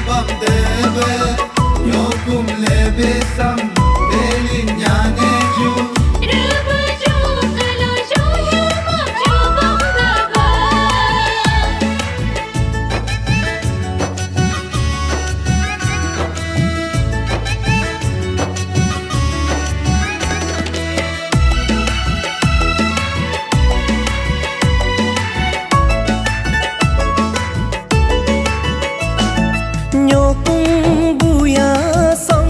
bam debe Nyokum lebe sam Delin nyane ju Raba ju kalo ju yumam ju bam daba Nyokum buya sam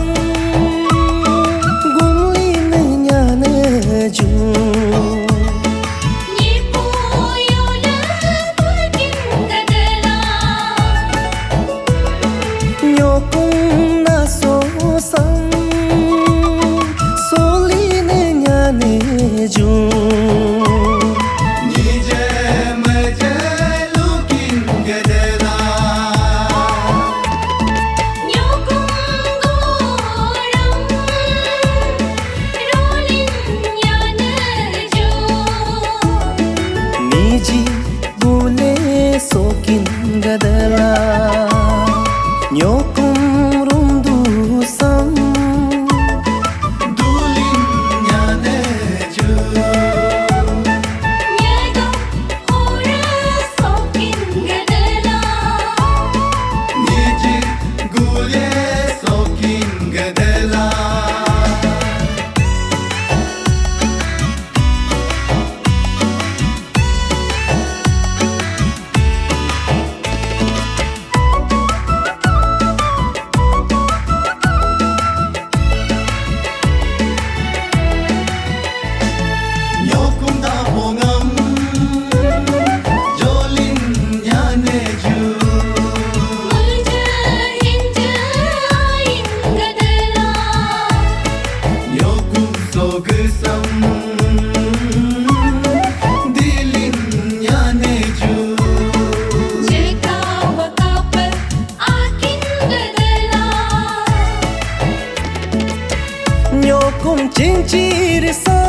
Gumli nyane ju Nipu yola bukin gadala Nyokum naso sam Soli nyane ju Nije meje lukin gedela Nyokum goram rolin yana ju Niji gule sokin gadala Nyokum rundu sam Dulin nyane ju Nyago hora sokin gadala Nije gule sokin gedela Nyokum da bongam Jolin nyane ju Mulja hinja ain gadala Nyokum sogesam Dilin nyane ju Jeka wakapar akin gadala Nyokum cincir sam